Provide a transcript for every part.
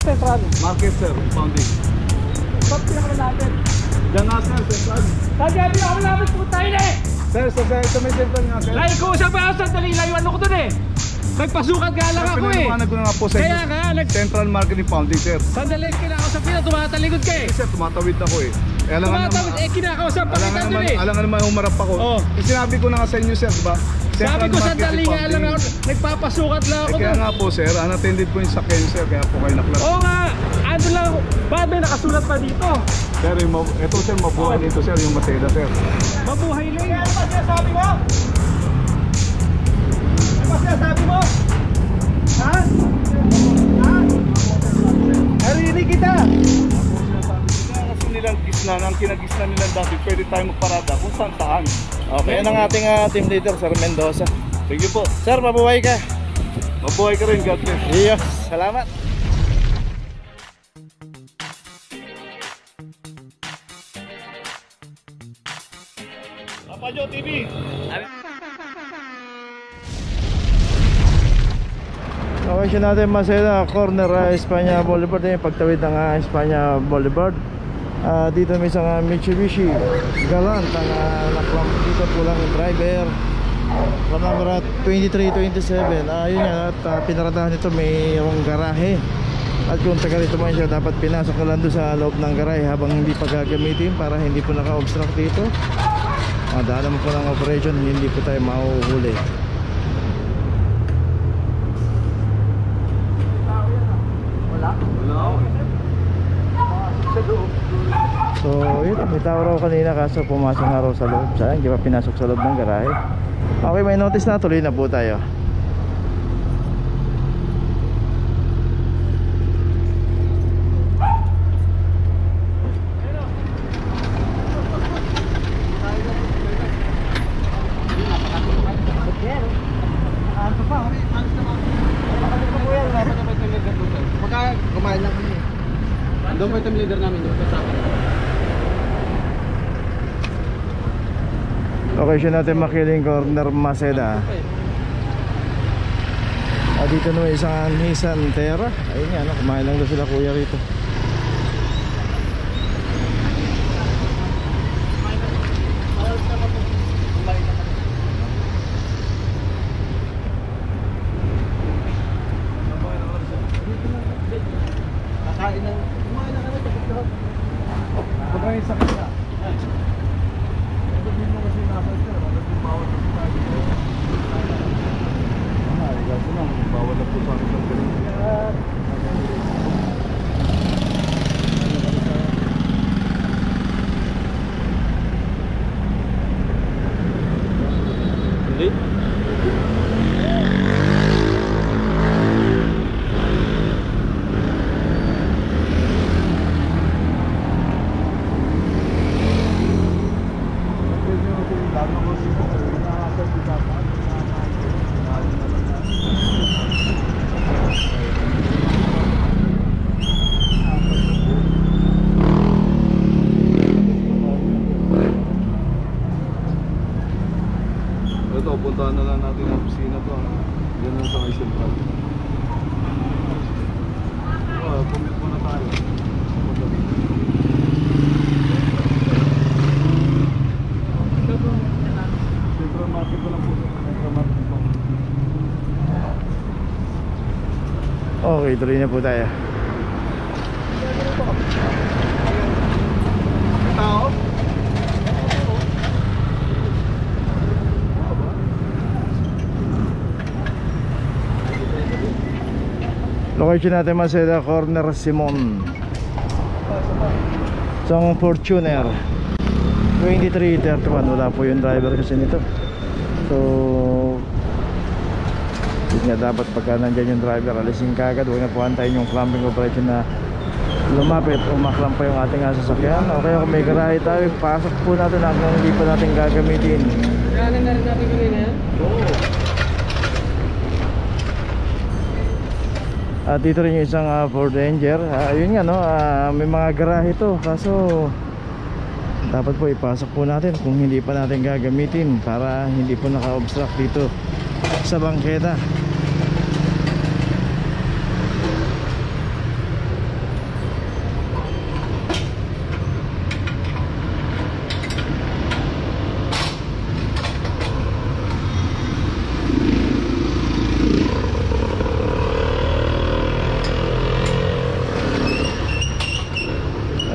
Central. Market sir, founding. Ba't pinakamalapit? Diyan na sir, central. Sabi nga pinakamalapit po tayo na eh! Sir, sa may central nga sir. Like ko, sabi ako sandali, layuan ako dun eh! Nagpasukat nga lang ako eh! Pinaliwanag ko na nga po sa Kaya nga, Central Marketing Founding sir. sandali, kinakausap kita, tumatalikod ka eh! Sir, tumatawid ako eh. Tumatawid, kinakausap pa kita dun eh! Alam nga naman humarap ako. Oh. Sinabi ko na nga sa inyo sir, diba? Sabi ko sandali nga lang ako, nagpapasukat lang ako kaya dun. nga po sir, unattended po yung sakyan sir, kaya po kayo naklas. Oo nga, ano lang ako, bakit may nakasulat pa dito? Sir, ito sir, mabuhay dito sir, yung Maseda sir. Mabuhay lang. Ano ba sinasabi mo? Ano ba sinasabi mo? Ha? Ha? Narinig kita! Kasi nilang gisnan, ang kinagisnan nilang dati, pwede tayo magparada kung saan. Okay, yan ang ating team leader, Sir Mendoza. Sige po, Sir, mabuhay ka. mabuhay ka rin, God bless. Yes, salamat. Papajo TV! Location natin Maseda, corner Espanya Boulevard. Yung pagtawid ng Espanya Boulevard. Dito may isang Mitsubishi Galant ang naklamp dito, pulang driver, phone number 2327. Yun yan, at pinaradahan nito mayroong garahe. At kung taga rito man siya, dapat pinasok na lang doon sa loob ng garahe habang hindi pa gagamitin para hindi po naka-obstruct dito. Dahil naman po ng operation, hindi po tayo mahuhuli. So yun, may tao raw kanina kaso pumasok nga raw sa loob. Sayang, hindi pa pinasok sa loob ng garahe. Okay, may notice na, tuloy na po tayo. Kumain lang kami. Doon po yung leader namin doon kasama. Location natin Makiling corner Maseda. Dito naman isang Nissan Terra. Ayun nga, kumain lang doon sila kuya rito. Puntahan na lang natin ang opisina to. Yan lang sa may central. Commute muna tayo. Central market ko lang po. Central market po. Okay, tuloy na po tayo. Tao? Location natin Maseda, corner Simon. Isang Fortuner 2331. Wala po yung driver kasi nito. So yun nga, dapat pagka nandyan yung driver, alisin kagad. Huwag na po antayin yung clamping operation na lumapit o maklamp pa yung ating sasakyan. Okay, kung may garahe tayo, pasok po natin hanggang hindi pa natin gagamitin. Kaya na rin natin kanina yan? Oo. At dito rin yung isang Ford Ranger. Yun nga no, may mga garahe to. Kaso dapat po ipasok po natin kung hindi pa natin gagamitin para hindi po naka-obstruct dito sa bangketa.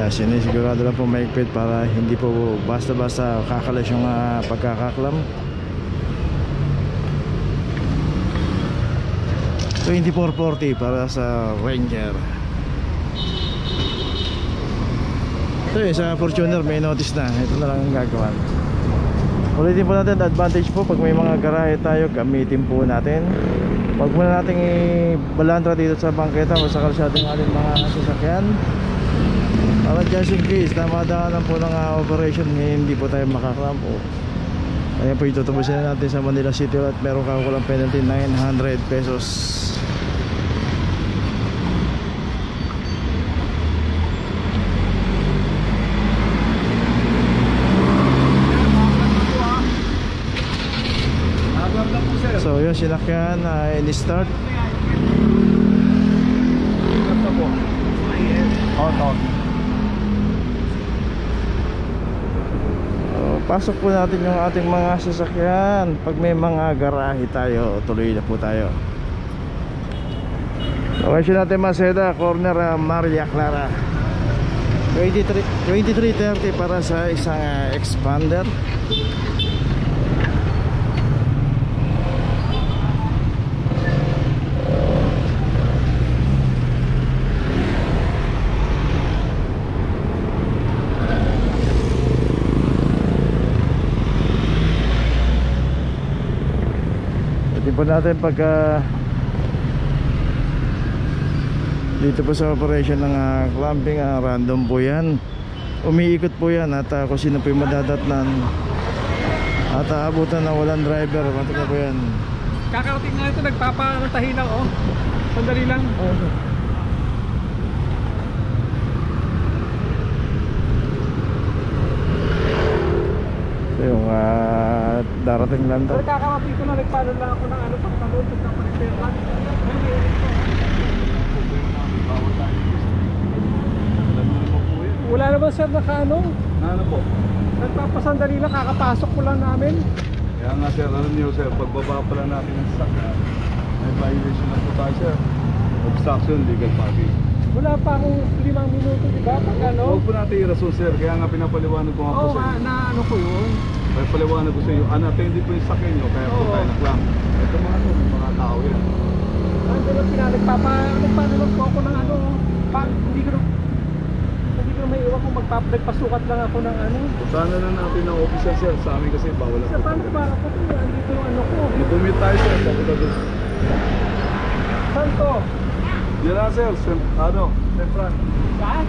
Sinisigurado lang po maigpit para hindi po basta-basta kakalas yung pagkakaklam. 2440 para sa Ranger. Ito sa Fortuner may notice na. Ito na lang ang gagawa. Ulitin po natin, advantage po pag may mga garahe tayo, gamitin po natin. Huwag muna natin i-balantra dito sa bangketa o sa kalsadong ating mga sasakyan. Para just in case namadaanan po ng operation, hindi po tayo makakrampo. Ayan po, itutubusin natin sa Manila City at meron kakulang penalty 900 pesos. So yun, sinakyan in-start. Pasok po natin yung ating mga sasakyan. Pag may mga garahe tayo, tuloy na po tayo. Location natin Maseda, corner Maria Clara. 2330 para sa isang expander. Po natin pagka dito po sa operation ng clamping, random po yan, umiikot po yan at kung sino po yung madadatnan at aabutan na walang driver, mati na po yan. Kakarating nga ito, nagpapanatahin lang oh. Sandali lang. So yung darating lang to. Kakarating ko na, nagpano lang ako ng pagtalon, nagpaparepair lang. Wala naman sir nakaano? Ano po? Nagpapasandali lang, kakapasok ko lang namin. Kaya nga sir, alam niyo sir, pagbaba pala natin ng sasakyan, may violation na po tayo sir. Obstruction, legal parking. Wala pa akong 5 minuto, diba? Pag ano? Huwag po natin i-rason sir, kaya nga pinapaliwanag ko nga po Oo sa nga, inyo. na ano ko yun. Pinapaliwanag ko sa inyo, unattended po yung sakyan nyo, kaya po Oo. tayo naklang. Ito mga tao yan. Ano lang nagpapanood ko ako ng ano, hindi ko na may iwan kung nagpasukat lang ako ng ano. Puntahan na natin ng official sir, sa amin kasi bawal Sa ang paano ba ako kung andito yung ano ko? Mag-commute tayo sir, papunta doon. Saan to? Yan na sir, Central. Saan?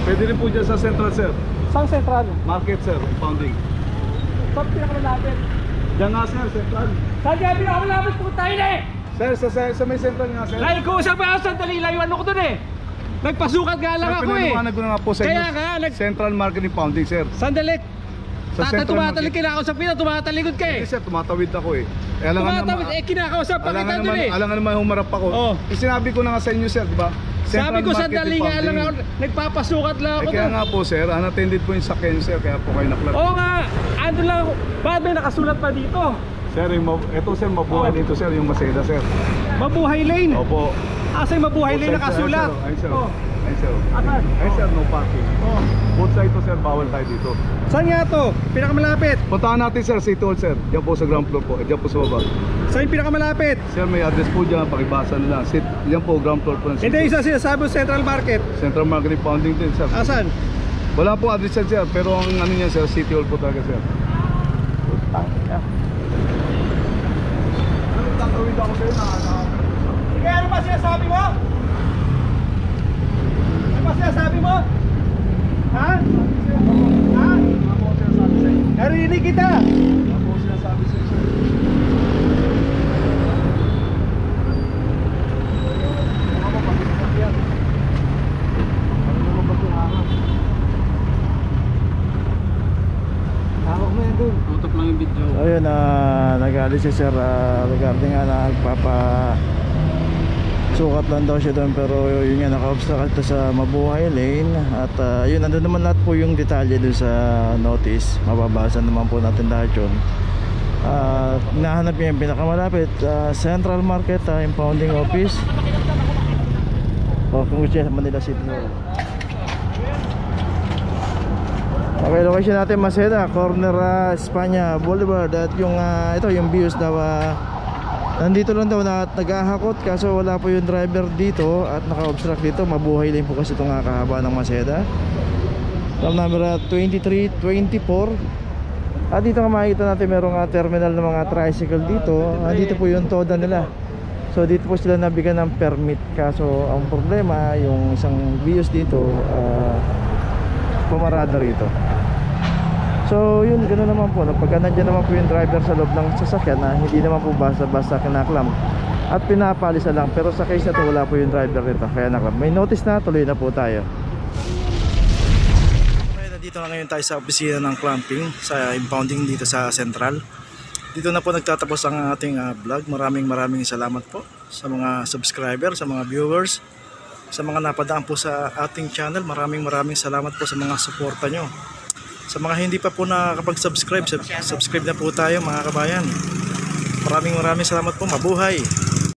Pwede rin po dyan sa Central sir. Saan Central? Market sir, pounding. Saan pinakamalapit? Diyan nga sir, Central. Saan kaya pinakamalapit po tayo na eh? Sir, sa may Central nga sir. Dahil ko usap ako sandali lang yung ano ko dun eh. Nagpasukat nga lang ako eh. Pinaliwanag ko na nga po sa inyo. Kaya nga, Central Marketing Pounding sir. Sandali. Sa Central Tumatalig ka na ako sa pina, tumatalikod ka eh. Hindi sir, tumatawid ako eh. Alangan Tumatawid, kinakausap pa kita dun eh. Alangan naman humarap ako. Oh. Sinabi ko na nga sa inyo sir, di ba? Sabi ko Marketing sandali nga lang ako, Pounding. nagpapasukat lang ako Kaya dun. nga po sir, unattended po yung sakyan sir, kaya po kayo naklat. Oo nga, ando lang ako. Bakit may nakasulat pa dito? Sir, ito sir, mabuhay dito sir, yung Maseda sir. Mabuhay lane. Opo. Asa yung mabuhay lane nakasulat? Ayun sir. Oh. Ayun sir. Asan? Ayun sir, no parking. Oh. Both side to sir, bawal tayo dito. Saan nga to? Pinakamalapit. Puntahan natin sir, City Hall sir. Diyan po sa ground floor po, diyan po sa baba. Saan yung pinakamalapit? Sir, may address po dyan, pakibasa na lang. Diyan po, ground floor po ng Hindi, isa sinasabi mo Central Market. Central Marketing Pounding din sir. Asan? Wala po address yan sir, pero ang ano niya sir, City Hall po talaga sir. Tatawid ako sa'yo na Sige, ano ba sinasabi mo? Ano ba sinasabi mo? Ha? Ha? Ako ang sinasabi sa'yo. Narinig kita! Ako ang sinasabi sa'yo sir. Ako pag-isak yan. Ano naman ba ito hangap? Hawak mo yan dun. Tutok lang yung video. Ayun, nag-alis si sir regarding nagpapa sukat lang daw siya doon, pero yun nga, naka-obstacle to sa mabuhay lane. At yun, nandun naman lahat po yung detalye doon sa notice, mababasa naman po natin lahat yun. Nahanap niya yung pinakamalapit, Central Market, Impounding Office, o kung gusto niya sa Manila City Hall. Okay, location natin Maceda, corner Espanya Boulevard. At yung ito yung views daw, nandito lang daw na naghahakot kaso wala po yung driver dito at naka-obstruct dito. Mabuhay lang po kasi itong kahaba ng Maceda. From number 2324. At dito nga makikita natin merong terminal ng mga tricycle dito. Dito po yung toda nila. So dito po sila nabigyan ng permit. Kaso ang problema, yung isang views dito pumarada rito. So yun, ganoon naman po. Pagka nandiyan naman po yung driver sa loob ng sasakyan na hindi naman po basta-basta kinaklam at pinapalisa lang. Pero sa case na to wala po yung driver rito, kaya naklam. May notice na, tuloy na po tayo. Okay, nandito na ngayon tayo sa opisina ng clamping sa impounding dito sa Central. Dito na po nagtatapos ang ating vlog. Maraming salamat po sa mga subscriber, sa mga viewers, sa mga napadaan po sa ating channel. Maraming salamat po sa mga suporta nyo. Sa mga hindi pa po nakakapag-subscribe, subscribe na po tayo mga kabayan. Maraming salamat po. Mabuhay!